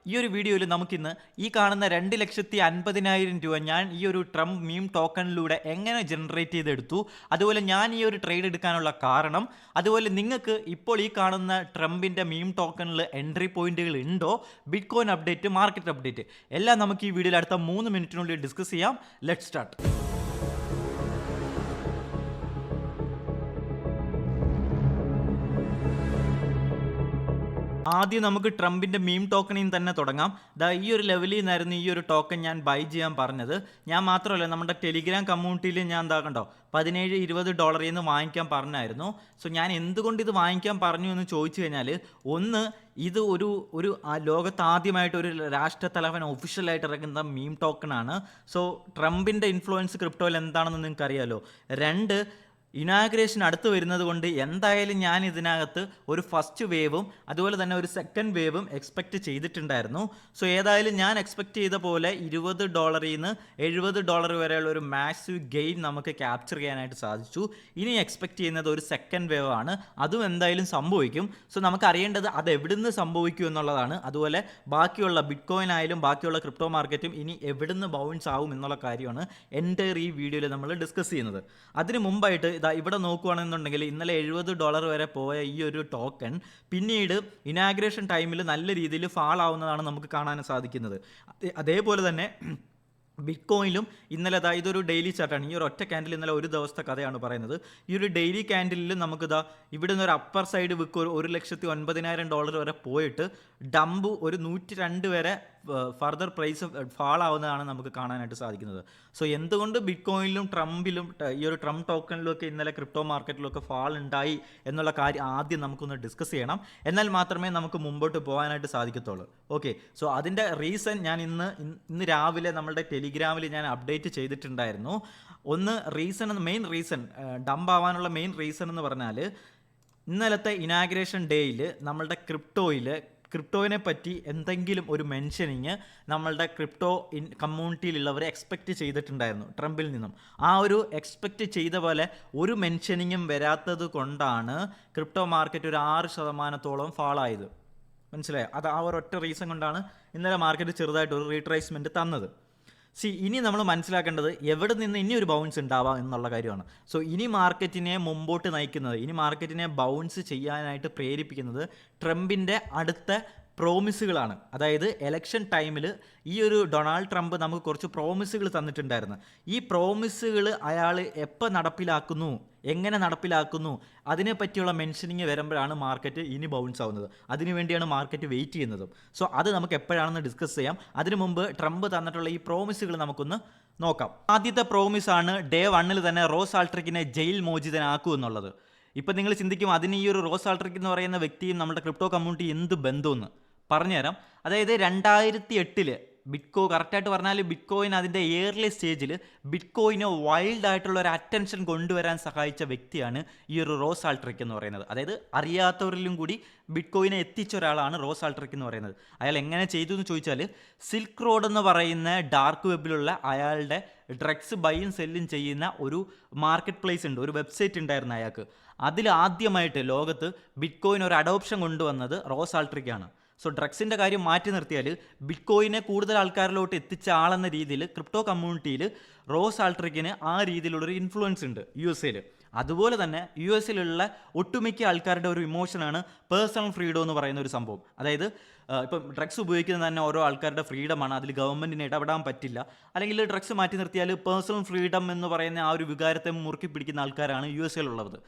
ഈ ഒരു വീഡിയോയിൽ നമുക്കിന്ന് ഈ കാണുന്ന 2,50,000 രൂപ ഞാൻ ഈ ഒരു ട്രംപ് മീം ടോക്കണിലൂടെ എങ്ങനെ ജനറേറ്റ് ചെയ്തെടുത്തു, അതുപോലെ ഞാൻ ഈ ഒരു ട്രേഡ് എടുക്കാനുള്ള കാരണം, അതുപോലെ നിങ്ങൾക്ക് ഇപ്പോൾ ഈ കാണുന്ന ട്രംപിൻ്റെ മീം ടോക്കണിൽ എൻട്രി പോയിന്റുകൾ ഉണ്ടോ, bit coin update, market update എല്ലാം നമുക്ക് ഈ വീഡിയോയിൽ അടുത്ത 3 മിനിറ്റിനുള്ളിൽ ഡിസ്കസ് ചെയ്യാം. Let start. ആദ്യം നമുക്ക് ട്രംപിൻ്റെ മീം ടോക്കണിൽ നിന്ന് തന്നെ തുടങ്ങാം. ഈ ഒരു ലെവലിൽ നിന്നായിരുന്നു ഈ ഒരു ടോക്കൺ ഞാൻ ബൈ ചെയ്യാൻ പറഞ്ഞത്. ഞാൻ മാത്രമല്ല, നമ്മുടെ ടെലിഗ്രാം കമ്മ്യൂണിറ്റിയിൽ ഞാൻ കണ്ടോ $17-20 നിന്ന് വാങ്ങിക്കാൻ പറഞ്ഞായിരുന്നു. സോ ഞാൻ എന്തുകൊണ്ട് ഇത് വാങ്ങിക്കാൻ പറഞ്ഞു എന്ന് ചോദിച്ചു കഴിഞ്ഞാൽ, ഒന്ന്, ഇത് ഒരു ലോകത്ത് ആദ്യമായിട്ട് ഒരു രാഷ്ട്രത്തലവൻ ഒഫീഷ്യലായിട്ട് ഇറങ്ങുന്ന മീം ടോക്കണാണ്. സോ ട്രംപിൻ്റെ ഇൻഫ്ലുവൻസ് ക്രിപ്റ്റോയിൽ എന്താണെന്ന് നിങ്ങൾക്ക് അറിയാലോ. രണ്ട്, ഇനാഗ്രേഷൻ അടുത്ത് വരുന്നത് കൊണ്ട് എന്തായാലും ഞാൻ ഇതിനകത്ത് ഒരു ഫസ്റ്റ് വേവും അതുപോലെ തന്നെ ഒരു സെക്കൻഡ് വേവും എക്സ്പെക്റ്റ് ചെയ്തിട്ടുണ്ടായിരുന്നു. സോ ഏതായാലും ഞാൻ എക്സ്പെക്റ്റ് ചെയ്ത പോലെ $20 നിന്ന് $70 വരെയുള്ള ഒരു മാസീവ് ഗെയിൻ നമുക്ക് ക്യാപ്ചർ ചെയ്യാനായിട്ട് സാധിച്ചു. ഇനി എക്സ്പെക്റ്റ് ചെയ്യുന്നത് ഒരു സെക്കൻഡ് വേവ് ആണ്. അതും എന്തായാലും സംഭവിക്കും. സോ നമുക്ക് അറിയേണ്ടത് അത് എവിടുന്ന് സംഭവിക്കും എന്നുള്ളതാണ്. അതുപോലെ ബാക്കിയുള്ള ബിറ്റ് കോയിൻ ആയാലും ബാക്കിയുള്ള ക്രിപ്റ്റോ മാർക്കറ്റും ഇനി എവിടുന്ന് ബൗൺസ് ആവും എന്നുള്ള കാര്യമാണ് എൻ്റെ ഈ വീഡിയോയിൽ നമ്മൾ ഡിസ്കസ് ചെയ്യുന്നത്. അതിന് മുമ്പായിട്ട് ഇവിടെ നോക്കുകയാണെന്നുണ്ടെങ്കിൽ ഇന്നലെ $70 വരെ പോയ ഈ ഒരു ടോക്കൺ പിന്നീട് ഇനാഗ്രേഷൻ ടൈമിൽ നല്ല രീതിയിൽ ഫാൾ ആവുന്നതാണ് നമുക്ക് കാണാൻ സാധിക്കുന്നത്. അതേപോലെ തന്നെ ബിറ്റ് കോയിലും ഇന്നലെ ഇതൊരു ഡെയിലി ചാർട്ടാണ്. ഈ ഒരു ഒറ്റ ക്യാൻഡിൽ ഇന്നലെ ഒരു ദിവസത്തെ കഥയാണ് പറയുന്നത്. ഈ ഒരു ഡെയിലി ക്യാൻഡിലിൽ നമുക്ക് ഇവിടെ നിന്ന് ഒരു അപ്പർ സൈഡ് വിക്ക് $1,09,000 വരെ പോയിട്ട് ഡംപ് ഒരു 102 വരെ ഫർദർ പ്രൈസ് ഫാൾ ആവുന്നതാണ് നമുക്ക് കാണാനായിട്ട് സാധിക്കുന്നത്. സോ എന്തുകൊണ്ട് ബിറ്റ് കോയിനിലും ട്രംപിലും ഈ ഒരു ട്രംപ് ടോക്കണിലും ഒക്കെ ഇന്നലെ ക്രിപ്റ്റോ മാർക്കറ്റിലൊക്കെ ഫാൾ ഉണ്ടായി എന്നുള്ള കാര്യം ആദ്യം നമുക്കൊന്ന് ഡിസ്കസ് ചെയ്യണം. എന്നാൽ മാത്രമേ നമുക്ക് മുമ്പോട്ട് പോകാനായിട്ട് സാധിക്കത്തുള്ളൂ. ഓക്കെ, സോ അതിൻ്റെ റീസൺ ഞാൻ ഇന്ന് രാവിലെ നമ്മളുടെ ടെലിഗ്രാമിൽ ഞാൻ അപ്ഡേറ്റ് ചെയ്തിട്ടുണ്ടായിരുന്നു. ഒന്ന്, മെയിൻ റീസൺ ഡംപ് ആവാനുള്ള മെയിൻ റീസൺ എന്ന് പറഞ്ഞാൽ, ഇന്നലത്തെ ഇനാഗ്രേഷൻ ഡേയിൽ നമ്മളുടെ ക്രിപ്റ്റോയിനെ പറ്റി എന്തെങ്കിലും ഒരു മെൻഷനിങ് നമ്മളുടെ ക്രിപ്റ്റോ കമ്മ്യൂണിറ്റിയിലുള്ളവർ എക്സ്പെക്റ്റ് ചെയ്തിട്ടുണ്ടായിരുന്നു ട്രംപിൽ നിന്നും. ആ ഒരു എക്സ്പെക്റ്റ് ചെയ്ത പോലെ ഒരു മെൻഷനിങ്ങും വരാത്തത് കൊണ്ടാണ് ക്രിപ്റ്റോ മാർക്കറ്റ് ഒരു 6% ഫാളായത്. മനസ്സിലായോ? അത് ആ ഒരൊറ്റ റീസൺ കൊണ്ടാണ് ഇന്നലെ മാർക്കറ്റ് ചെറുതായിട്ട് ഒരു റീട്രേസ്മെൻറ്റ് തന്നത്. ഇനി നമ്മൾ മനസ്സിലാക്കേണ്ടത് എവിടെ നിന്ന് ഇനി ഒരു ബൗൺസ് ഉണ്ടാവാം എന്നുള്ള കാര്യമാണ്. സോ ഇനി മാർക്കറ്റിനെ മുമ്പോട്ട് നയിക്കുന്നത്, ഇനി മാർക്കറ്റിനെ ബൗൺസ് ചെയ്യാനായിട്ട് പ്രേരിപ്പിക്കുന്നത് ട്രംപിൻ്റെ അടുത്ത പ്രോമിസുകളാണ്. അതായത് എലക്ഷൻ ടൈമിൽ ഈ ഒരു ഡൊണാൾഡ് ട്രംപ് നമുക്ക് കുറച്ച് പ്രോമിസുകൾ തന്നിട്ടുണ്ടായിരുന്നു. ഈ പ്രോമിസുകൾ അയാൾ എപ്പോൾ നടപ്പിലാക്കുന്നു, എങ്ങനെ നടപ്പിലാക്കുന്നു, അതിനെപ്പറ്റിയുള്ള മെൻഷനിങ് വരുമ്പോഴാണ് മാർക്കറ്റ് ഇനി ബൗൺസ് ആവുന്നത്. അതിനുവേണ്ടിയാണ് മാർക്കറ്റ് വെയിറ്റ് ചെയ്യുന്നത്. സോ അത് നമുക്ക് എപ്പോഴാണെന്ന് ഡിസ്കസ് ചെയ്യാം. അതിനു മുമ്പ് ട്രംപ് തന്നിട്ടുള്ള ഈ പ്രോമിസുകൾ നമുക്കൊന്ന് നോക്കാം. ആദ്യത്തെ പ്രോമിസാണ് ഡേ 1 തന്നെ റോസ് ആൾട്രിക്കിനെ ജയിൽ മോചിതനാക്കൂ എന്നുള്ളത്. ഇപ്പം നിങ്ങൾ ചിന്തിക്കും, അതിന് ഈ ഒരു റോസ് ആൾട്രിക് എന്ന് പറയുന്ന വ്യക്തിയും നമ്മുടെ ക്രിപ്റ്റോ കമ്മ്യൂണിറ്റി എന്ത് ബന്ധമെന്ന് പറഞ്ഞുതരാം. അതായത് 2008 കറക്റ്റായിട്ട് പറഞ്ഞാൽ ബിറ്റ് കോയിൻ അതിൻ്റെ ഇയർലി സ്റ്റേജിൽ ബിറ്റ് കോയിന് വൈൽഡ് ആയിട്ടുള്ള ഒരു അറ്റൻഷൻ കൊണ്ടുവരാൻ സഹായിച്ച വ്യക്തിയാണ് ഈ ഒരു റോസ് ആൾട്രിക് എന്ന് പറയുന്നത്. അതായത് അറിയാത്തവരിലും കൂടി ബിറ്റ് കോയിനെ എത്തിച്ച ഒരാളാണ് റോസ് ആൾട്രിക് എന്ന് പറയുന്നത്. അയാൾ എങ്ങനെ ചെയ്തു എന്ന് ചോദിച്ചാൽ, സിൽക്ക് റോഡ് എന്ന് പറയുന്ന ഡാർക്ക് വെബിലുള്ള അയാളുടെ ഡ്രഗ്സ് ബൈയും സെല്ലും ചെയ്യുന്ന ഒരു മാർക്കറ്റ് പ്ലേസ് ഉണ്ട്, ഒരു വെബ്സൈറ്റ് ഉണ്ടായിരുന്നു അയാൾക്ക്. അതിൽ ആദ്യമായിട്ട് ലോകത്ത് ബിറ്റ് കോയിൻ ഒരു അഡോപ്ഷൻ കൊണ്ടുവന്നത് റോസ് ആൾട്രിക് ആണ്. സോ ഡ്രഗ്സിൻ്റെ കാര്യം മാറ്റി നിർത്തിയാൽ ബിറ്റ് കോയിനെ കൂടുതൽ ആൾക്കാരിലോട്ട് എത്തിച്ച ആളെന്ന രീതിയിൽ ക്രിപ്റ്റോ കമ്മ്യൂണിറ്റിയിൽ റോസ് ആൾട്രിക്കിന് ആ രീതിയിലുള്ളൊരു ഇൻഫ്ലുവൻസ് ഉണ്ട് USA. അതുപോലെ തന്നെ USA ഒട്ടുമിക്ക ആൾക്കാരുടെ ഒരു ഇമോഷനാണ് പേഴ്സണൽ ഫ്രീഡം എന്ന് പറയുന്ന ഒരു സംഭവം. അതായത് ഇപ്പം ഡ്രഗ്സ് ഉപയോഗിക്കുന്നത് തന്നെ ഓരോ ആൾക്കാരുടെ ഫ്രീഡമാണ്, അതിൽ ഗവൺമെൻറ്റിന് ഇടപെടാൻ പറ്റില്ല. അല്ലെങ്കിൽ ഡ്രഗ്സ് മാറ്റി നിർത്തിയാൽ പേഴ്സണൽ ഫ്രീഡം എന്ന് പറയുന്ന ആ ഒരു വികാരത്തെ മുറുക്കി പിടിക്കുന്ന ആൾക്കാരാണ് USA.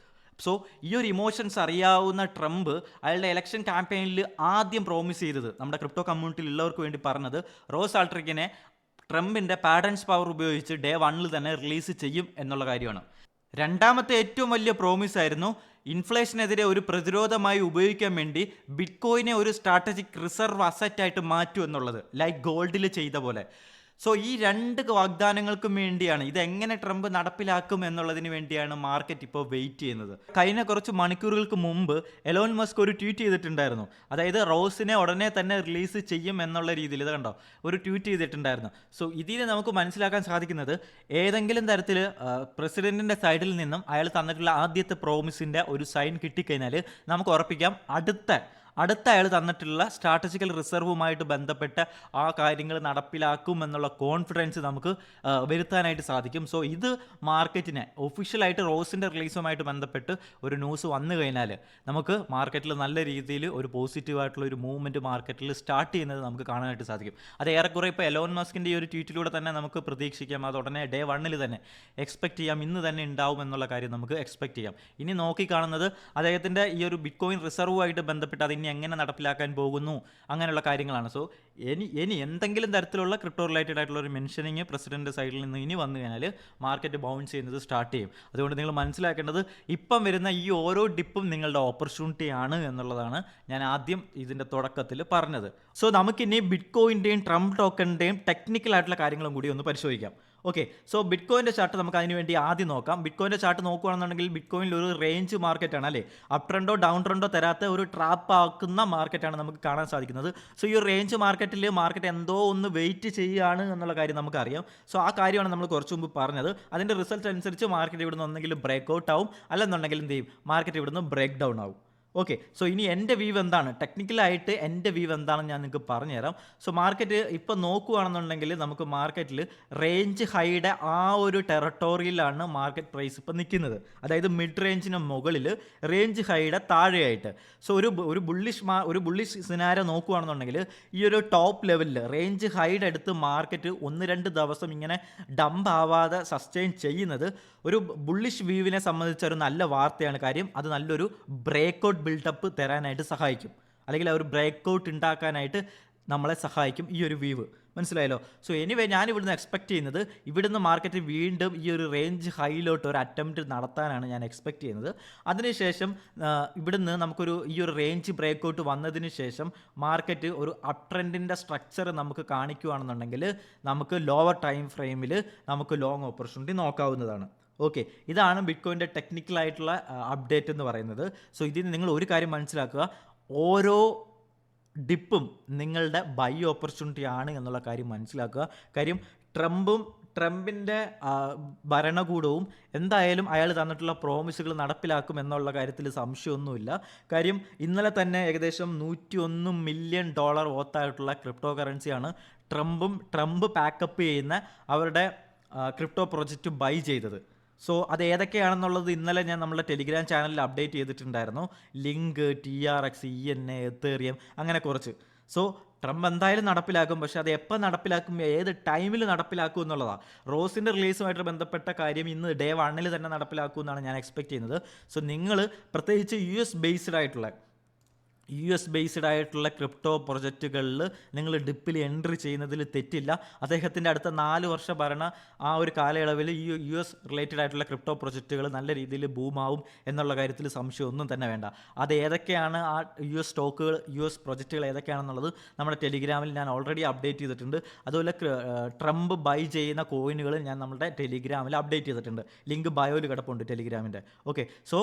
സോ ഈ ഒരു ഇമോഷൻസ് അറിയാവുന്ന ട്രംപ് അയാളുടെ ഇലക്ഷൻ ക്യാമ്പയിനിൽ ആദ്യം പ്രോമിസ് ചെയ്തത്, നമ്മുടെ ക്രിപ്റ്റോ കമ്മ്യൂണിറ്റിയിൽ ഉള്ളവർക്ക് വേണ്ടി പറഞ്ഞത്, റോസ് ആൾട്രിക്കിനെ ട്രംപിൻ്റെ പാഡൻസ് പവർ ഉപയോഗിച്ച് ഡേ 1 തന്നെ റിലീസ് ചെയ്യും എന്നുള്ള കാര്യമാണ്. രണ്ടാമത്തെ ഏറ്റവും വലിയ പ്രോമിസ് ആയിരുന്നു ഇൻഫ്ലേഷനെതിരെ ഒരു പ്രതിരോധമായി ഉപയോഗിക്കാൻ വേണ്ടി ബിറ്റ് കോയിനെ ഒരു സ്ട്രാറ്റജിക് റിസർവ് അസറ്റായിട്ട് മാറ്റും എന്നുള്ളത്, ലൈക്ക് ഗോൾഡിൽ ചെയ്ത പോലെ. സോ ഈ 2 വാഗ്ദാനങ്ങൾക്കും വേണ്ടിയാണ്, ഇതെങ്ങനെ ട്രംപ് നടപ്പിലാക്കും എന്നുള്ളതിന് വേണ്ടിയാണ് മാർക്കറ്റ് ഇപ്പോൾ വെയിറ്റ് ചെയ്യുന്നത്. കഴിഞ്ഞ കുറച്ച് മണിക്കൂറുകൾക്ക് മുമ്പ് എലോൺ മസ്ക് ഒരു ട്വീറ്റ് ചെയ്തിട്ടുണ്ടായിരുന്നു. അതായത് റോസിനെ ഉടനെ തന്നെ റിലീസ് ചെയ്യും എന്നുള്ള രീതിയിൽ, ഇത് കണ്ടോ, ഒരു ട്വീറ്റ് ചെയ്തിട്ടുണ്ടായിരുന്നു. സോ ഇതിന് നമുക്ക് മനസ്സിലാക്കാൻ സാധിക്കുന്നത്, ഏതെങ്കിലും തരത്തിൽ പ്രസിഡന്റിൻ്റെ സൈഡിൽ നിന്നും അയാൾ തന്നിട്ടുള്ള ആദ്യത്തെ പ്രോമിസിൻ്റെ ഒരു സൈൻ കിട്ടിക്കഴിഞ്ഞാൽ നമുക്ക് ഉറപ്പിക്കാം അടുത്ത അയാൾ തന്നിട്ടുള്ള സ്ട്രാറ്റജിക്കൽ റിസർവുമായിട്ട് ബന്ധപ്പെട്ട ആ കാര്യങ്ങൾ നടപ്പിലാക്കും എന്നുള്ള കോൺഫിഡൻസ് നമുക്ക് വരുത്താനായിട്ട് സാധിക്കും. സോ ഇത് മാർക്കറ്റിനെ ഒഫീഷ്യലായിട്ട് റോസിൻ്റെ റിലീസുമായിട്ട് ബന്ധപ്പെട്ട് ഒരു ന്യൂസ് വന്നു കഴിഞ്ഞാൽ നമുക്ക് മാർക്കറ്റിൽ നല്ല രീതിയിൽ ഒരു പോസിറ്റീവായിട്ടുള്ള ഒരു മൂവ്മെൻറ്റ് മാർക്കറ്റിൽ സ്റ്റാർട്ട് ചെയ്യുന്നത് നമുക്ക് കാണാനായിട്ട് സാധിക്കും. അത് ഏറെക്കുറെ ഇപ്പോൾ എലോൺ മസ്കിൻ്റെ ഈ ഒരു ട്വീറ്റിലൂടെ തന്നെ നമുക്ക് പ്രതീക്ഷിക്കാം. അത് ഉടനെ ഡേ 1 തന്നെ എക്സ്പെക്ട് ചെയ്യാം, ഇന്ന് തന്നെ ഉണ്ടാവും എന്നുള്ള കാര്യം നമുക്ക് എക്സ്പെക്ട് ചെയ്യാം. ഇനി നോക്കിക്കാണുന്നത് അദ്ദേഹത്തിൻ്റെ ഈ ഒരു ബിറ്റ്കോയിൻ റിസർവുമായിട്ട് ബന്ധപ്പെട്ട് അത് ഇനി എങ്ങനെ നടപ്പിലാക്കാൻ പോകുന്നു അങ്ങനെയുള്ള കാര്യങ്ങളാണ്. സോ ഇനി എന്തെങ്കിലും തരത്തിലുള്ള ക്രിപ്റ്റോ റിലേറ്റഡ് ആയിട്ടുള്ള ഒരു മെൻഷനിങ് പ്രസിഡന്റ് സൈഡിൽ നിന്ന് ഇനി വന്നു കഴിഞ്ഞാൽ മാർക്കറ്റ് ബൗൺസ് ചെയ്യുന്നത് സ്റ്റാർട്ട് ചെയ്യും. അതുകൊണ്ട് നിങ്ങൾ മനസ്സിലാക്കേണ്ടത് ഇപ്പം വരുന്ന ഈ ഓരോ ഡിപ്പും നിങ്ങളുടെ ഓപ്പർച്യൂണിറ്റി ആണ് എന്നുള്ളതാണ് ഞാൻ ആദ്യം ഇതിൻ്റെ തുടക്കത്തിൽ പറഞ്ഞത്. സോ നമുക്കിനി ബിറ്റ്കോയിൻ്റെയും ട്രംപ് ടോക്കണിൻ്റെയും ടെക്നിക്കൽ ആയിട്ടുള്ള കാര്യങ്ങളും കൂടി ഒന്ന് പരിശോധിക്കാം. ഓക്കെ, സോ ബിറ്റ്കോയിൻ്റെ ചാർട്ട് നമുക്ക് അതിന് വേണ്ടി ആദ്യം നോക്കാം. ബിറ്റ്കോയിൻ്റെ ചാർട്ട് നോക്കുകയാണെന്നുണ്ടെങ്കിൽ ബിറ്റ്കോയിനിൽ ഒരു റേഞ്ച് മാർക്കറ്റാണ് അല്ലേ, അപ് ട്രെൻഡോ ഡൗൺ ട്രെൻഡോ തരാത്ത ഒരു ട്രാപ്പ് ആക്കുന്ന മാർക്കറ്റാണ് നമുക്ക് കാണാൻ സാധിക്കുന്നത്. സോ ഈ ഒരു റേഞ്ച് മാർക്കറ്റിൽ മാർക്കറ്റ് എന്തോ ഒന്ന് വെയിറ്റ് ചെയ്യുകയാണ് എന്നുള്ള കാര്യം നമുക്കറിയാം. സോ ആ കാര്യമാണ് നമ്മൾ കുറച്ച് മുമ്പ് പറഞ്ഞത്. അതിൻ്റെ റിസൾട്ട് അനുസരിച്ച് മാർക്കറ്റ് ഇവിടുന്ന് ഒന്നെങ്കിലും ബ്രേക്ക് ഔട്ട് ആവും, അല്ലെന്നുണ്ടെങ്കിൽ എന്ത് ചെയ്യും, മാർക്കറ്റ് ഇവിടുന്ന് ബ്രേക്ക് ഡൗൺ ആവും. ഓക്കെ, സോ ഇനി എൻ്റെ വ്യൂ എന്താണ്, ടെക്നിക്കലായിട്ട് എൻ്റെ വ്യൂ എന്താണെന്ന് ഞാൻ നിങ്ങൾക്ക് പറഞ്ഞുതരാം. സോ മാർക്കറ്റ് ഇപ്പോൾ നോക്കുകയാണെന്നുണ്ടെങ്കിൽ നമുക്ക് മാർക്കറ്റിൽ റേഞ്ച് ഹൈയുടെ ആ ഒരു ടെറിട്ടോറിയിലാണ് മാർക്കറ്റ് പ്രൈസ് ഇപ്പോൾ നിൽക്കുന്നത്. അതായത് മിഡ് റേഞ്ചിന് മുകളിൽ, റേഞ്ച് ഹൈയുടെ താഴെയായിട്ട്. സോ ഒരു ബുള്ളിഷ് സിനാരോ നോക്കുകയാണെന്നുണ്ടെങ്കിൽ ഈ ഒരു ടോപ്പ് ലെവലിൽ റേഞ്ച് ഹൈയുടെ അടുത്ത് മാർക്കറ്റ് 1-2 ദിവസം ഇങ്ങനെ ഡംപ് ആവാതെ സസ്റ്റെയിൻ ചെയ്യുന്നത് ഒരു ബുള്ളിഷ് വ്യൂവിനെ സംബന്ധിച്ച ഒരു നല്ല വാർത്തയാണ്. കാര്യം അത് നല്ലൊരു ബ്രേക്ക്ഔട്ട് ബിൽഡപ്പ് തരാനായിട്ട് സഹായിക്കും, അല്ലെങ്കിൽ ആ ഒരു ബ്രേക്ക്ഔട്ട് ഉണ്ടാക്കാനായിട്ട് നമ്മളെ സഹായിക്കും ഈ ഒരു വ്യൂ. മനസ്സിലായല്ലോ? സോ എനിവേ ഞാൻ ഇവിടുന്ന് എക്സ്പെക്ട് ചെയ്യുന്നത് ഇവിടുന്ന് മാർക്കറ്റ് വീണ്ടും ഈ ഒരു റേഞ്ച് ഹൈയിലോട്ട് ഒരു അറ്റംപ്റ്റ് നടത്താനാണ് ഞാൻ എക്സ്പെക്ട് ചെയ്യുന്നത്. അതിനുശേഷം ഇവിടുന്ന് നമുക്കൊരു ഈ ഒരു റേഞ്ച് ബ്രേക്ക്ഔട്ട് വന്നതിന് ശേഷം മാർക്കറ്റ് ഒരു അപ് ട്രെൻഡിൻ്റെ സ്ട്രക്ചർ നമുക്ക് കാണിക്കുകയാണെന്നുണ്ടെങ്കിൽ നമുക്ക് ലോവർ ടൈം ഫ്രെയിമിൽ നമുക്ക് ലോങ് ഓപ്പർച്യൂണിറ്റി നോക്കാവുന്നതാണ്. ഓക്കെ, ഇതാണ് ബിറ്റ്കോയിൻ്റെ ടെക്നിക്കലായിട്ടുള്ള അപ്ഡേറ്റ് എന്ന് പറയുന്നത്. സോ ഇതിൽ നിങ്ങൾ ഒരു കാര്യം മനസ്സിലാക്കുക, ഓരോ ഡിപ്പും നിങ്ങളുടെ ബൈ ഓപ്പർച്യൂണിറ്റി ആണ് എന്നുള്ള കാര്യം മനസ്സിലാക്കുക. കാര്യം ട്രംപിൻ്റെ ഭരണകൂടവും എന്തായാലും അയാൾ തന്നിട്ടുള്ള പ്രോമിസുകൾ നടപ്പിലാക്കും എന്നുള്ള കാര്യത്തിൽ സംശയമൊന്നുമില്ല. കാര്യം ഇന്നലെ തന്നെ ഏകദേശം $101 മില്യൺ ഓത്തായിട്ടുള്ള ക്രിപ്റ്റോ കറൻസിയാണ് ട്രംപ് പാക്കപ്പ് ചെയ്യുന്ന അവരുടെ ക്രിപ്റ്റോ പ്രൊജക്റ്റ് ബൈ ചെയ്തത്. സോ അത് ഏതൊക്കെയാണെന്നുള്ളത് ഇന്നലെ ഞാൻ നമ്മുടെ ടെലിഗ്രാം ചാനലിൽ അപ്ഡേറ്റ് ചെയ്തിട്ടുണ്ടായിരുന്നു. ലിങ്ക്, TRX, ENA, എത്തേറിയം, അങ്ങനെ കുറച്ച്. സോ ട്രംപ് എന്തായാലും നടപ്പിലാക്കും, പക്ഷെ അത് എപ്പോൾ നടപ്പിലാക്കും, ഏത് ടൈമിൽ നടപ്പിലാക്കും എന്നുള്ളതാണ്. റോസിൻ്റെ റിലീസുമായിട്ട് ബന്ധപ്പെട്ട കാര്യം ഇന്ന് ഡേ 1 തന്നെ നടപ്പിലാക്കും എന്നാണ് ഞാൻ എക്സ്പെക്ട് ചെയ്യുന്നത്. സോ നിങ്ങൾ പ്രത്യേകിച്ച് US ബേസ്ഡ് ആയിട്ടുള്ള ക്രിപ്റ്റോ പ്രൊജക്റ്റുകളിൽ നിങ്ങൾ ഡിപ്പിൽ എൻട്രി ചെയ്യുന്നതിൽ തെറ്റില്ല. അദ്ദേഹത്തിൻ്റെ അടുത്ത 4 വർഷ ഭരണ ആ ഒരു കാലയളവിൽ ഈ US റിലേറ്റഡ് ആയിട്ടുള്ള ക്രിപ്റ്റോ പ്രൊജക്റ്റുകൾ നല്ല രീതിയിൽ ബൂമാവും എന്നുള്ള കാര്യത്തിൽ സംശയമൊന്നും തന്നെ വേണ്ട. അത് ഏതൊക്കെയാണ് ആ US പ്രൊജക്റ്റുകൾ ഏതൊക്കെയാണെന്നുള്ളത് നമ്മുടെ ടെലിഗ്രാമിൽ ഞാൻ ഓൾറെഡി അപ്ഡേറ്റ് ചെയ്തിട്ടുണ്ട്. അതുപോലെ ട്രംപ് ബൈ ചെയ്യുന്ന കോയിനുകൾ ഞാൻ നമ്മുടെ ടെലിഗ്രാമിൽ അപ്ഡേറ്റ് ചെയ്തിട്ടുണ്ട്. ലിങ്ക് ബയോയിൽ കിടപ്പുണ്ട് ടെലിഗ്രാമിൻ്റെ. ഓക്കെ, സോ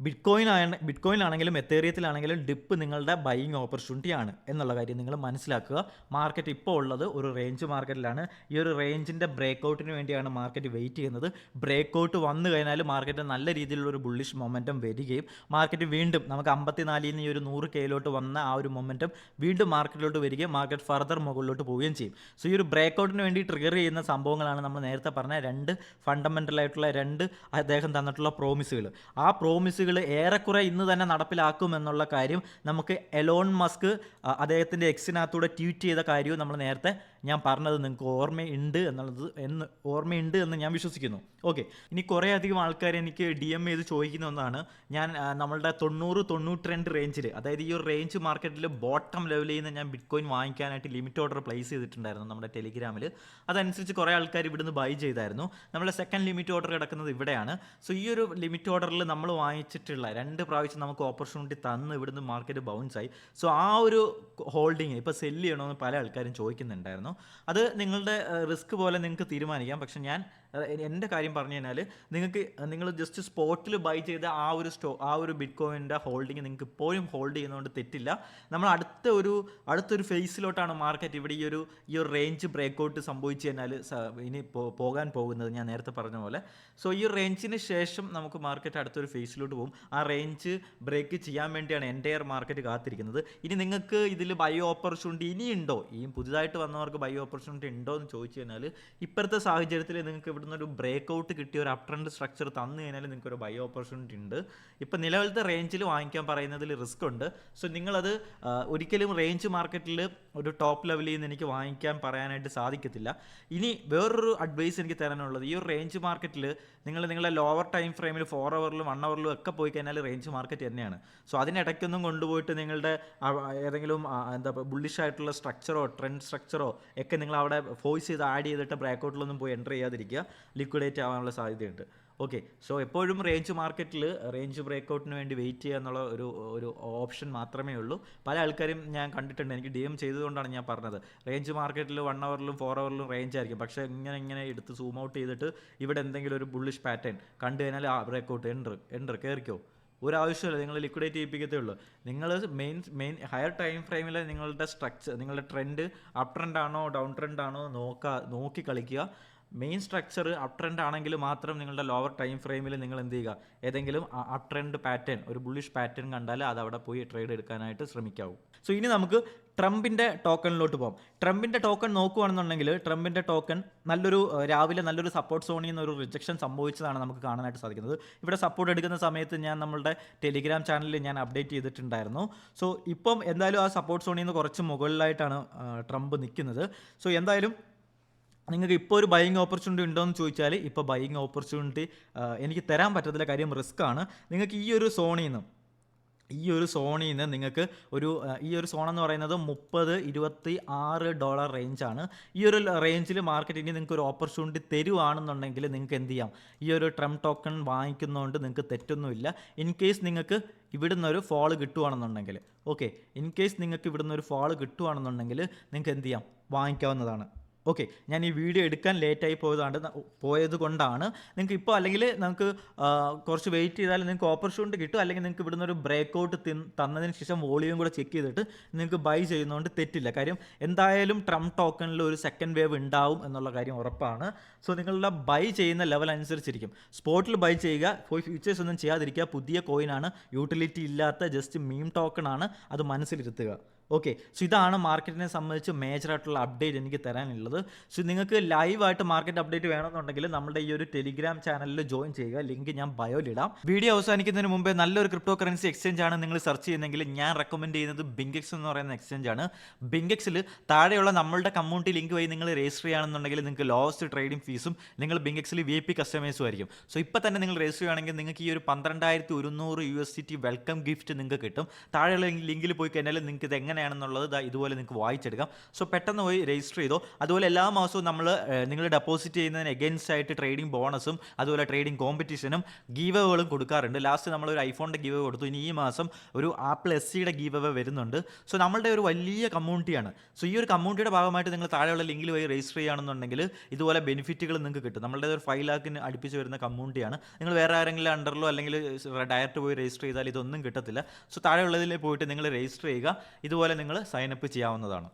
ബിറ്റ്കോയിനാണെങ്കിലും എത്തേറിയത്തിലാണെങ്കിലും ഡിപ്പ് നിങ്ങളുടെ ബൈയിങ് ഓപ്പർച്യൂണിറ്റി ആണ് എന്നുള്ള കാര്യം നിങ്ങൾ മനസ്സിലാക്കുക. മാർക്കറ്റ് ഇപ്പോൾ ഉള്ളത് ഒരു റേഞ്ച് മാർക്കറ്റിലാണ്. ഈ ഒരു റേഞ്ചിൻ്റെ ബ്രേക്ക്ഔട്ടിന് വേണ്ടിയാണ് മാർക്കറ്റ് വെയിറ്റ് ചെയ്യുന്നത്. ബ്രേക്ക്ഔട്ട് വന്നു കഴിഞ്ഞാൽ മാർക്കറ്റ് നല്ല രീതിയിലുള്ള ഒരു ബുള്ളിഷ് മൊമെൻറ്റം വരികയും മാർക്കറ്റ് വീണ്ടും നമുക്ക് 54-ൽ നിന്ന് ഈ ഒരു 100K വന്ന ആ ഒരു മൊമെൻറ്റം വീണ്ടും മാർക്കറ്റിലോട്ട് വരികയും മാർക്കറ്റ് ഫർദർ മുകളിലോട്ട് പോവുകയും ചെയ്യും. സോ ഈ ഒരു ബ്രേക്ക്ഔട്ടിന് വേണ്ടി ട്രിഗർ ചെയ്യുന്ന സംഭവങ്ങളാണ് നമ്മൾ നേരത്തെ പറഞ്ഞ 2 ഫണ്ടമെൻ്റൽ ആയിട്ടുള്ള 2 അദ്ദേഹം തന്നിട്ടുള്ള പ്രോമിസുകൾ. ആ പ്രോമിസുകൾ ഏറെക്കുറെ ഇന്ന് തന്നെ നടപ്പിലാക്കും എന്നുള്ള കാര്യം നമുക്ക് എലോൺ മസ്ക് അദ്ദേഹത്തിൻ്റെ എക്സിനകത്തൂടെ ട്വീറ്റ് ചെയ്ത കാര്യവും നമ്മൾ നേരത്തെ ഞാൻ പറഞ്ഞത് നിങ്ങൾക്ക് ഓർമ്മയുണ്ട് എന്ന് ഞാൻ വിശ്വസിക്കുന്നു. ഓക്കെ, ഇനി കുറേ അധികം ആൾക്കാർ എനിക്ക് DM ചെയ്ത് ചോദിക്കുന്ന ഒന്നാണ്, ഞാൻ നമ്മളുടെ 90-92 റേഞ്ചിൽ, അതായത് ഈ ഒരു റേഞ്ച് മാർക്കറ്റിൽ ബോട്ടം ലെവലിൽ നിന്ന് ഞാൻ ബിറ്റ്കോയിൻ വാങ്ങിക്കാനായിട്ട് ലിമിറ്റ് ഓർഡർ പ്ലേസ് ചെയ്തിട്ടുണ്ടായിരുന്നു നമ്മുടെ ടെലിഗ്രാമിൽ. അതനുസരിച്ച് കുറേ ആൾക്കാർ ഇവിടുന്ന് ബൈ ചെയ്തായിരുന്നു. നമ്മുടെ സെക്കൻഡ് ലിമിറ്റ് ഓർഡർ കിടക്കുന്നത് ഇവിടെയാണ്. സോ ഈ ഒരു ലിമിറ്റ് ഓർഡറിൽ നമ്മൾ വാങ്ങിച്ചിട്ടുള്ള 2 പ്രാവശ്യം നമുക്ക് ഓപ്പർച്യൂണിറ്റി തന്ന് ഇവിടുന്ന് മാർക്കറ്റ് ബൗൺസായി. സോ ആ ഒരു ഹോൾഡിങ് ഇപ്പോൾ സെല്ല് ചെയ്യണമെന്ന് പല ആൾക്കാരും ചോദിക്കുന്നുണ്ടായിരുന്നു. അത് നിങ്ങളുടെ റിസ്ക് പോലെ നിങ്ങൾക്ക് തീരുമാനിക്കാം. പക്ഷെ ഞാൻ എൻ്റെ കാര്യം പറഞ്ഞു കഴിഞ്ഞാൽ നിങ്ങൾ ജസ്റ്റ് സ്പോട്ടിൽ ബൈ ചെയ്ത ആ ഒരു ബിറ്റ് കോയിൻ്റെ ഹോൾഡിങ് നിങ്ങൾക്ക് ഇപ്പോഴും ഹോൾഡ് ചെയ്യുന്നതുകൊണ്ട് തെറ്റില്ല. നമ്മൾ അടുത്തൊരു ഫേസിലോട്ടാണ് മാർക്കറ്റ് ഇവിടെ ഈ ഒരു റേഞ്ച് ബ്രേക്ക്ഔട്ട് സംഭവിച്ചു കഴിഞ്ഞാൽ ഇനി പോകാൻ പോകുന്നത് ഞാൻ നേരത്തെ പറഞ്ഞ പോലെ. സോ ഈ റേഞ്ചിന് ശേഷം നമുക്ക് മാർക്കറ്റ് അടുത്തൊരു ഫേസിലോട്ട് പോകും. ആ റേഞ്ച് ബ്രേക്ക് ചെയ്യാൻ വേണ്ടിയാണ് എൻ്റയർ മാർക്കറ്റ് കാത്തിരിക്കുന്നത്. ഇനി നിങ്ങൾക്ക് ഇതിൽ ബൈ ഓപ്പർച്യൂണിറ്റി ഇനിയുണ്ടോ, ഈ പുതുതായിട്ട് വന്നവർക്ക് ബൈ ഓപ്പർച്യൂണിറ്റി ഉണ്ടോ എന്ന് ചോദിച്ചു കഴിഞ്ഞാൽ ഇപ്പോഴത്തെ സാഹചര്യത്തിൽ നിങ്ങൾക്ക് ഇവിടുന്ന് ഒരു ബ്രേക്ക്ഔട്ട് കിട്ടിയ ഒരു അപ് ട്രെൻഡ് സ്ട്രക്ചർ തന്നു കഴിഞ്ഞാൽ നിങ്ങൾക്ക് ഒരു ബൈ ഓപ്പർച്യൂണിറ്റി ഉണ്ട്. ഇപ്പം നിലവിലത്തെ റേഞ്ചിൽ വാങ്ങിക്കാൻ പറയുന്നതിൽ റിസ്ക് ഉണ്ട്. സോ നിങ്ങളത് ഒരിക്കലും റേഞ്ച് മാർക്കറ്റിൽ ഒരു ടോപ്പ് ലെവലിൽ നിന്ന് എനിക്ക് വാങ്ങിക്കാൻ പറയാനായിട്ട് സാധിക്കത്തില്ല. ഇനി വേറൊരു അഡ്വൈസ് എനിക്ക് തരാനുള്ളത്, ഈ ഒരു റേഞ്ച് മാർക്കറ്റിൽ നിങ്ങളുടെ ലോവർ ടൈം ഫ്രെയിമിൽ 4 ഹവറിലും 1 ഹവറിലും ഒക്കെ പോയി കഴിഞ്ഞാൽ റേഞ്ച് മാർക്കറ്റ് തന്നെയാണ്. സോ അതിനിടയ്ക്കൊന്നും കൊണ്ടുപോയിട്ട് നിങ്ങളുടെ ഏതെങ്കിലും ബുള്ളിഷ് ആയിട്ടുള്ള സ്ട്രക്ചറോ ട്രെൻഡ് സ്ട്രക്ചറോ ഒക്കെ നിങ്ങൾ അവിടെ ഫോഴ്സ് ചെയ്ത് ആഡ് ചെയ്തിട്ട് ബ്രേക്കൗട്ടിലൊന്നും പോയി എൻ്റർ ചെയ്യാതിരിക്കുക, ലിക്വിഡേറ്റ് ആവാനുള്ള സാധ്യതയുണ്ട്. ഓക്കെ, സോ എപ്പോഴും റേഞ്ച് മാർക്കറ്റിൽ റേഞ്ച് ബ്രേക്കൗട്ടിന് വേണ്ടി വെയിറ്റ് ചെയ്യുക എന്നുള്ള ഒരു ഓപ്ഷൻ മാത്രമേ ഉള്ളൂ. പല ആൾക്കാരും ഞാൻ കണ്ടിട്ടുണ്ട്, എനിക്ക് DM ചെയ്തതുകൊണ്ടാണ് ഞാൻ പറഞ്ഞത്. റേഞ്ച് മാർക്കറ്റിൽ 1 ഹവറിലും 4 ഹവറിലും റേഞ്ച് ആയിരിക്കും, പക്ഷേ ഇങ്ങനെ എടുത്ത് സൂം ഔട്ട് ചെയ്തിട്ട് ഇവിടെ എന്തെങ്കിലും ഒരു ബുള്ളിഷ് പാറ്റേൺ കണ്ടു കഴിഞ്ഞാൽ ബ്രേക്കൗട്ട് എൻ്റർ കയറിക്കോ, ഒരാവശ്യമില്ല, നിങ്ങൾ ലിക്വിഡേറ്റ് ചെയ്യിപ്പിക്കത്തേ ഉള്ളൂ. നിങ്ങൾ മെയിൻ ഹയർ ടൈം ഫ്രെയിമിൽ നിങ്ങളുടെ സ്ട്രക്ചർ, നിങ്ങളുടെ ട്രെൻഡ് അപ്പ് ട്രെൻഡ് ആണോ ഡൗൺ ട്രെൻഡ് ആണോ നോക്കി കളിക്കുക. മെയിൻ സ്ട്രക്ചർ അപ്പ് ട്രെൻഡ് ആണെങ്കിൽ മാത്രം നിങ്ങളുടെ ലോവർ ടൈം ഫ്രെയിമിൽ നിങ്ങൾ എന്ത് ചെയ്യുക, ഏതെങ്കിലും അപ്പ് ട്രെൻഡ് പാറ്റേൺ, ഒരു ബുള്ളിഷ് പാറ്റേൺ കണ്ടാൽ അത് അവിടെ പോയി ട്രേഡ് എടുക്കാനായിട്ട് ശ്രമിക്കാവൂ. സോ ഇനി നമുക്ക് ട്രംപിൻ്റെ ടോക്കണിലോട്ട് പോകാം. ട്രംപിൻ്റെ ടോക്കൺ നോക്കുകയാണെന്നുണ്ടെങ്കിൽ ട്രംപിൻ്റെ ടോക്കൺ രാവിലെ നല്ലൊരു സപ്പോർട്ട് സോണിൽ നിന്ന് ഒരു റിജക്ഷൻ സംഭവിച്ചതാണ് നമുക്ക് കാണാനായിട്ട് സാധിക്കുന്നത്. ഇവിടെ സപ്പോർട്ട് എടുക്കുന്ന സമയത്ത് ഞാൻ നമ്മളുടെ ടെലിഗ്രാം ചാനലിൽ ഞാൻ അപ്ഡേറ്റ് ചെയ്തിട്ടുണ്ടായിരുന്നു. സോ ഇപ്പം എന്തായാലും ആ സപ്പോർട്ട് സോണിൽ നിന്ന് കുറച്ച് മുകളിലായിട്ടാണ് ട്രംപ് നിൽക്കുന്നത്. സോ എന്തായാലും നിങ്ങൾക്ക് ഇപ്പോൾ ഒരു ബൈയിങ് ഓപ്പർച്യൂണിറ്റി ഉണ്ടോ എന്ന് ചോദിച്ചാൽ ഇപ്പോൾ ബൈയിങ് ഓപ്പർച്യൂണിറ്റി എനിക്ക് തരാൻ പറ്റത്തില്ല, കാര്യം റിസ്ക് ആണ്. നിങ്ങൾക്ക് ഈ ഒരു സോണിൽ നിന്ന് നിങ്ങൾക്ക് ഈ ഒരു സോൺ എന്ന് പറയുന്നത് $30-26 റേഞ്ചാണ്. ഈ ഒരു റേഞ്ചിൽ മാർക്കറ്റ് ഇനി നിങ്ങൾക്ക് ഒരു ഓപ്പർച്യൂണിറ്റി തരുവാണെന്നുണ്ടെങ്കിൽ നിങ്ങൾക്ക് എന്ത് ചെയ്യാം, ഈ ഒരു ട്രംപ് ടോക്കൺ വാങ്ങിക്കുന്നതുകൊണ്ട് നിങ്ങൾക്ക് തെറ്റൊന്നുമില്ല. ഇൻ കേസ് നിങ്ങൾക്ക് ഇവിടുന്ന് ഒരു ഫോൾ കിട്ടുവാണെന്നുണ്ടെങ്കിൽ നിങ്ങൾക്ക് എന്ത് ചെയ്യാം, വാങ്ങിക്കാവുന്നതാണ്. ഓക്കെ, ഞാൻ ഈ വീഡിയോ എടുക്കാൻ ലേറ്റായി പോയത് കൊണ്ടാണ്. നിങ്ങൾക്ക് ഇപ്പോൾ അല്ലെങ്കിൽ നമുക്ക് കുറച്ച് വെയിറ്റ് ചെയ്താൽ നിങ്ങൾക്ക് ഓപ്പർച്യൂണിറ്റി കിട്ടും, അല്ലെങ്കിൽ നിങ്ങൾക്ക് ഇവിടുന്ന് ഒരു ബ്രേക്കൗട്ട് തന്നതിന് ശേഷം വോളിയം കൂടെ ചെക്ക് ചെയ്തിട്ട് നിങ്ങൾക്ക് ബൈ ചെയ്യുന്നതുകൊണ്ട് തെറ്റില്ല. കാര്യം എന്തായാലും ട്രംപ് ടോക്കണിൽ ഒരു സെക്കൻഡ് വേവ് ഉണ്ടാവും എന്നുള്ള കാര്യം ഉറപ്പാണ്. സോ നിങ്ങളുടെ ബൈ ചെയ്യുന്ന ലെവൽ അനുസരിച്ചിരിക്കും. സ്പോട്ടിൽ ബൈ ചെയ്യുക, ഫ്യൂച്ചേഴ്സ് ഒന്നും ചെയ്യാതിരിക്കുക. പുതിയ കോയിനാണ്, യൂട്ടിലിറ്റി ഇല്ലാത്ത ജസ്റ്റ് മീം ടോക്കൺ ആണ്, അത് മനസ്സിലിരുത്തുക. ഓക്കെ, സോ ഇതാണ് മാർക്കറ്റിനെ സംബന്ധിച്ച് മേജറായിട്ടുള്ള അപ്ഡേറ്റ് എനിക്ക് തരാനുള്ളത്. സോ നിങ്ങൾക്ക് ലൈവായിട്ട് മാർക്കറ്റ് അപ്ഡേറ്റ് വേണമെന്നുണ്ടെങ്കിൽ നമ്മുടെ ഈ ഒരു ടെലിഗ്രാം ചാനലിൽ ജോയിൻ ചെയ്യുക, ലിങ്ക് ഞാൻ ബയോയിലിടാം. വീഡിയോ അവസാനിക്കുന്നതിന് മുമ്പേ നല്ലൊരു ക്രിപ്റ്റോ കറൻസി എക്സ്ചേഞ്ച് ആണ് നിങ്ങൾ സെർച്ച് ചെയ്യുന്നെങ്കിൽ ഞാൻ റെക്കമെൻഡ് ചെയ്യുന്നത് ബിങ്കെക്സ് എന്ന് പറയുന്ന എക്സ്ചേഞ്ച് ആണ്. ബിങ്കെക്സിൽ താഴെയുള്ള നമ്മളുടെ കമ്മ്യൂണിറ്റി ലിങ്ക് വഴി നിങ്ങൾ രജിസ്റ്റർ ചെയ്യുകയാണെന്നുണ്ടെങ്കിൽ നിങ്ങൾക്ക് ലോവസ്റ്റ് ട്രേഡിംഗ് ഫീസും നിങ്ങൾ ബിങ്കെക്സിൽ VIP കസ്റ്റമേഴ്സും ആയിരിക്കും. സോ ഇപ്പോൾ തന്നെ നിങ്ങൾ രജിസ്റ്റർ ചെയ്യുകയാണെങ്കിൽ നിങ്ങൾക്ക് ഈ ഒരു $12,100 വെൽക്കം ഗിഫ്റ്റ് നിങ്ങൾക്ക് കിട്ടും. താഴെയുള്ള ലിങ്കിൽ പോയി കഴിഞ്ഞാൽ നിങ്ങൾക്ക് ഇത് എങ്ങനെയാണെന്നുള്ളത് ഇതുപോലെ നിങ്ങൾക്ക് വായിച്ചെടുക്കാം. സോ പെട്ടെന്ന് പോയി രജിസ്റ്റർ ചെയ്തോ. അതുപോലെ എല്ലാ മാസവും നിങ്ങൾ ഡെപ്പോസിറ്റ് ചെയ്യുന്നതിന് എഗൻസ്റ്റ് ആയിട്ട് ട്രേഡിംഗ് ബോണസും അതുപോലെ ട്രേഡിംഗ് കോമ്പറ്റീഷനും ഗീവകളും കൊടുക്കാറുണ്ട്. ലാസ്റ്റ് നമ്മളൊരു ഐഫോണിൻ്റെ ഗീവ കൊടുത്തു. ഇനി ഈ മാസം ഒരു ആപ്പിൾ SEയുടെ ഗീവ വരുന്നുണ്ട്. സോ നമ്മളുടെ ഒരു വലിയ കമ്മ്യൂണിറ്റിയാണ്. സോ ഈ ഒരു കമ്മ്യൂണിറ്റിയുടെ ഭാഗമായിട്ട് നിങ്ങൾ താഴെയുള്ള ലിങ്കിൽ പോയി രജിസ്റ്റർ ചെയ്യുകയാണെന്നുണ്ടെങ്കിൽ ഇതുപോലെ ബെനിഫിറ്റുകൾ നിങ്ങൾക്ക് കിട്ടും. നമ്മളുടെ ഒരു 5 lakhന് അടുപ്പിച്ച് വരുന്ന കമ്മ്യൂണിറ്റിയാണ്. നിങ്ങൾ വേറെ ആരെങ്കിലും അണ്ടറിലോ അല്ലെങ്കിൽ ഡയറക്റ്റ് പോയി രജിസ്റ്റർ ചെയ്താൽ ഇതൊന്നും കിട്ടത്തില്ല. സോ താഴെയുള്ളതിൽ പോയിട്ട് നിങ്ങൾ രജിസ്റ്റർ ചെയ്യുക, ഇതുപോലെ നിങ്ങൾ സൈനപ്പ് ചെയ്യാവുന്നതാണ്.